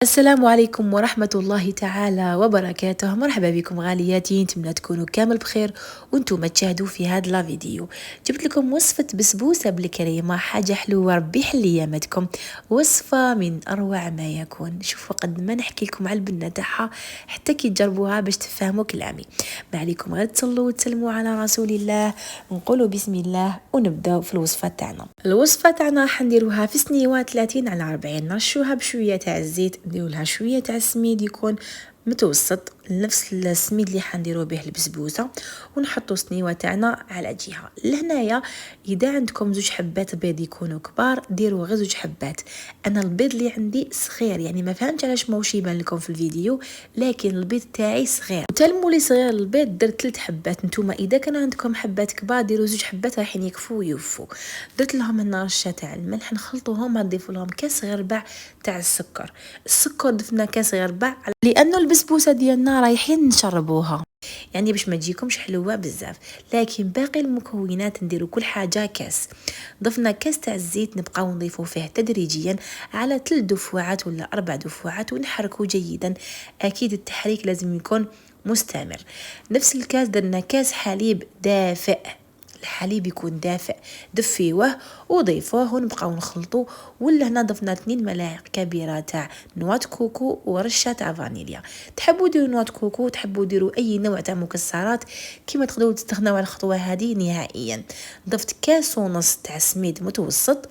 السلام عليكم ورحمة الله تعالى وبركاته. مرحبا بكم غالياتي، نتمنى تكونوا كامل بخير وانتم تشاهدوا في هذا الفيديو. جبت لكم وصفة بسبوسة بالكريمة، حاجة حلوة ربي يحل ايامتكم، وصفة من اروع ما يكون. شوفوا قد ما نحكي لكم على البنة تاعها حتى كي تجربوها باش تفهموا كلامي. ما عليكم غير تصلوا وتسلموا على رسول الله، نقولوا بسم الله ونبداو في الوصفة تاعنا. الوصفة تاعنا حنديروها في سنيوات 30/40، نرشوها بشوية تاع الزيت، نديرو لها شويه تاع السميد يكون متوسط نفس السميد اللي حنديرو به البسبوسه، ونحطو سنيوه تاعنا على جهه. لهنايا اذا عندكم زوج حبات بيض يكونوا كبار ديروا غير زوج حبات. انا البيض اللي عندي صغير، يعني ما فهمتش علاش ماهوش يبان لكم في الفيديو، لكن البيض تاعي صغير. تلموا لي صغير البيض درت 3 حبات. نتوما اذا كان عندكم حبات كبار ديروا زوج حبات رايحين يكفوا ويوفوا. درت لهم هنا رشه تاع الملح، نخلطوهم نضيف لهم كاس غربع تاع السكر ضفنا كاس غربع لانه البسبوسه ديالنا رايحين نشربوها، يعني باش ما تجيكمش حلوه بزاف. لكن باقي المكونات نديروا كل حاجه كاس. ضفنا كاس تاع الزيت، نبقاو نضيفوا فيه تدريجيا على 3 دفعات ولا 4 دفعات ونحركوا جيدا. اكيد التحريك لازم يكون مستمر. نفس الكاس درنا كاس حليب دافئ، الحليب يكون دافئ، دفيوه وضيفوه ونبقاو نخلطوه. ولا هنا ضفنا 2 ملاعق كبيره تاع نواه كوكو ورشه تاع فانيليا. تحبوا ديروا نواه كوكو، تحبوا ديروا اي نوع تاع مكسرات كيما تقدروا تستغنوا على الخطوه هذه نهائيا. ضفت كاس ونص تاع سميد متوسط،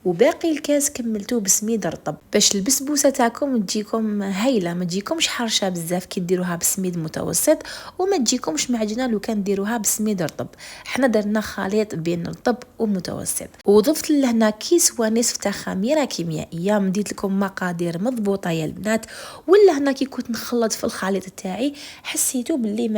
وباقي الكاس كملتوه بسميد رطب باش البسبوسه تاعكم تجيكم هايله، ما تجيكمش حرشه بزاف كي ديروها بسميد متوسط، وما تجيكمش معجنه لو كان ديروها بسميد رطب. حنا درنا خليط بين رطب ومتوسط. وضفت لهنا كيس ونصف تاع خميره كيميائيه، مديت لكم مقادير مضبوطه يا البنات. ولا هنا كي كنت نخلط في الخليط تاعي حسيتو باللي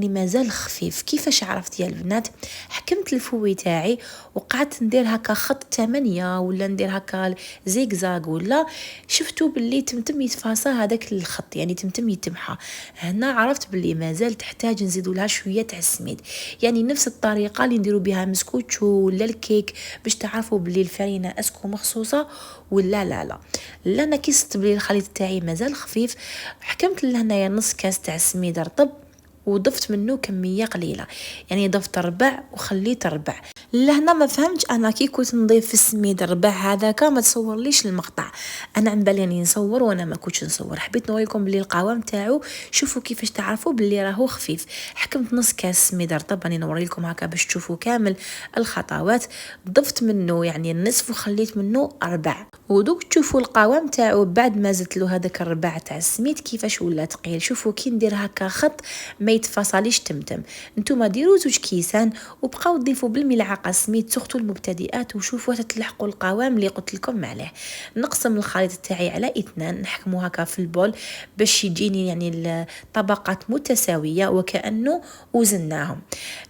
مازال خفيف. كيفاش عرفت يا البنات؟ حكمت الفوي تاعي وقعدت ندير هكا خط 8 ولا ندير هكا زيغزاغ، ولا شفتوا باللي تمتم يتفاصل هذاك الخط، يعني تمتم يتمحى. هنا عرفت باللي مازال تحتاج نزيدوا لها شويه تاع السميد، يعني نفس الطريقه اللي نديروا بها مسكوتشو ولا الكيك باش تعرفوا باللي الفرينه اسكو مخصوصه ولا لا. انا كيست بلي الخليط تاعي مازال خفيف، حكمت لهنايا نص كاس تاع السميد رطب وضفت منه كميه قليله، يعني ضفت ربع وخليت ربع. لهنا ما فهمتش انا كي كنت نضيف في السميد ربع هذاك ما تصورليش المقطع. انا عم بالي نصور وانا ما كنتش نصور، حبيت نوريكم بلي القوام تاعو شوفوا كيفاش تعرفوا بلي راهو خفيف. حكمت نص كاس سميد رطب، راني نوري لكم هكا باش تشوفوا كامل الخطوات. ضفت منه يعني النصف وخليت منه ربع، ودوك تشوفوا القوام تاعو بعد ما زدت له هذاك الربع تاع السميد كيفاش ولا ثقيل. شوفوا كي ندير هكا خط ما يتفصليش تمتم. نتوما ديروا 2 كيسان وبقاو تضيفوا بالملعقه سميد سورتو المبتدئات، وشوفوا تلحقوا القوام اللي قلت لكم عليه. نقسم الخليط تاعي على 2، نحكمو هكا في البول باش يجيني يعني الطبقات متساويه وكانه وزناهم.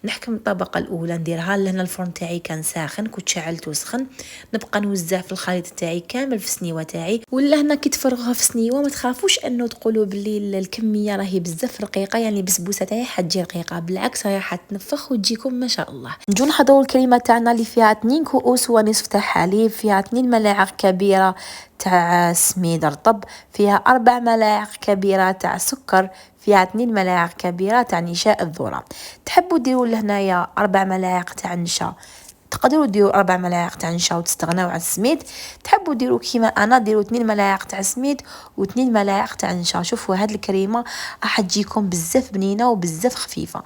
نحكم الطبقه الاولى نديرها. لهنا الفرن تاعي كان ساخن، كنت شعلته سخن. نبقى نوزع في الخليط تاعي كامل في السنيوه تاعي. ولا هنا كي تفرغوها في سنيوه ما تخافوش انه تقولوا بلي الكميه راهي بزاف رقيقه، يعني البسبوسه تاعي حتجي رقيقه، بالعكس راهي حتنفخ وتجيكم ما شاء الله. نجو نحضروا الكريمه تاعنا اللي فيها 2 كؤوس ونصف تاع حليب، فيها 2 ملاعق كبيره تاع سميد رطب، فيها 4 ملاعق كبيره تاع سكر، فيها 2 ملاعق كبيره تاع نشاء الذره. تحبوا ديروا لهنايا 4 ملاعق تاع نشا، تقدروا ديروا 4 ملاعق تاع نشا وتستغناو على السميد. تحبوا ديروا كيما انا ديروا 2 ملاعق تاع سميد و2 ملاعق تاع نشا. شوفوا هاد الكريمه راح تجيكم بزاف بنينه وبزاف خفيفه.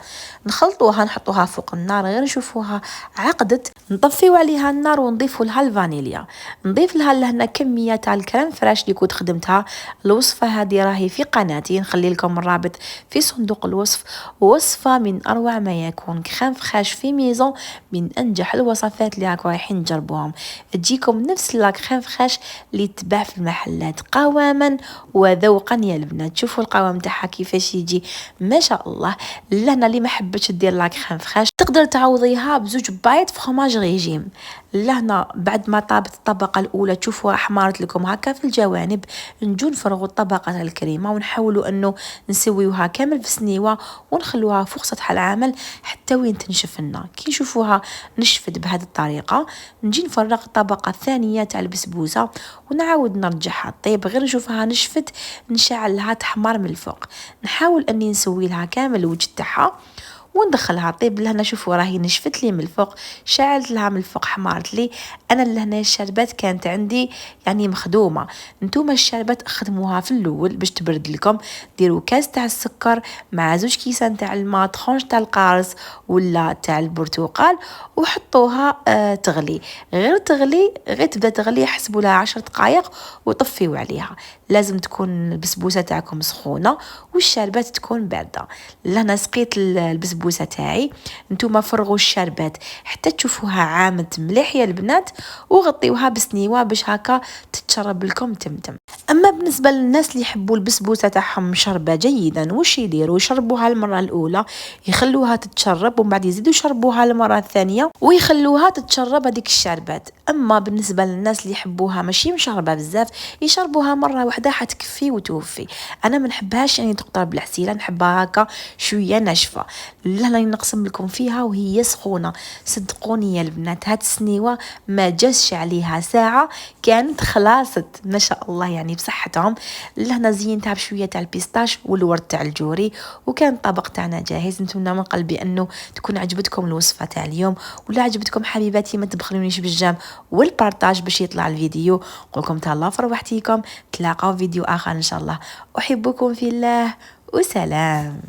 نخلطوها نحطوها فوق النار غير نشوفوها عقدت، نطفيو عليها النار ونضيفوا لها الفانيليا. نضيف لها لهنا كميه تاع الكريم فريش اللي كنت خدمتها. الوصفه هذه راهي في قناتي، نخلي لكم الرابط في صندوق الوصف. وصفه من اروع ما يكون، كريم فريش في ميزون، من انجح الوصفات اللي راكم رايحين تجربوهم. تجيكم نفس لا كريم فريش اللي تباع في المحلات قواما وذوقا يا البنات. شوفوا القوام تاعها كيفاش يجي ما شاء الله. لهنا اللي ما حبتش دير لا كريم فريش تقدر تعوضيها بزوج بايط فرماج ريجيم. لهنا بعد ما طابت الطبقة الأولى تشوفوها أحمرت لكم هكا في الجوانب، نجو نفرغوا الطبقة الكريمة ونحاولوا أنه نسويوها كامل في سنيوة ونخلوها فوق سطح العمل حتى وين تنشف لنا. كي نشوفوها نشفت بهذه الطريقة نجي نفرغ الطبقة الثانية تاع البسبوسة ونعاود نرجعها طيب، غير نشوفها نشفت نشعلها تحمر من الفوق، نحاول أني نسوي لها كامل الوجه تاعها وندخلها طيب. لهنا شوفوا راهي نشفت لي من الفوق، شعلت لها من الفوق حمارت لي. انا لهنا الشربات كانت عندي يعني مخدومه. نتوما الشربات خدموها في الاول باش تبرد لكم، ديروا كاس تاع السكر مع 2 كيسان تاع الماء، طخونج تاع القارص ولا تاع البرتقال وحطوها تغلي، غير تغلي غير تبدا تغلي حسبوا لها 10 دقائق وطفيوا عليها. لازم تكون البسبوسه تاعكم سخونه والشربات تكون بارده. لهنا سقيت البسبوسه تاعي، نتوما فرغوا الشربات حتى تشوفوها عامت مليح يا البنات وغطيوها بسنيوه باش هكا تتشرب لكم تمتم. اما بالنسبه للناس اللي يحبوا البسبوسه تاعهم مشربه جيدا واش يديروا؟ يشربوها المره الاولى يخلوها تتشرب ومن بعد يزيدوا يشربوها المره الثانيه ويخلوها تتشرب هذيك الشربات. اما بالنسبه للناس اللي يحبوها ماشي مشربه بزاف يشربوها مره واحده حتكفي وتوفي. انا ما نحبهاش يعني تقطر بالعسيله، نحبها هكا شويه ناشفه. راني نقسم لكم فيها وهي سخونه، صدقوني يا البنات هاد السنيوه ما جاسش عليها ساعه كانت خلاصت ما شاء الله يعني بصحتهم. لهنا زينتها بشويه تاع البيستاش والورد تاع الجوري وكان الطبق تاعنا جاهز. نتمنى من قلبي انه تكون عجبتكم الوصفه تاع اليوم، ولا عجبتكم حبيباتي ما تبخلونيش بالجام والبارطاج باش يطلع الفيديو. نقولكم تهلاو في روحتيكم، تلاقاو فيديو اخر ان شاء الله. احبكم في الله وسلام.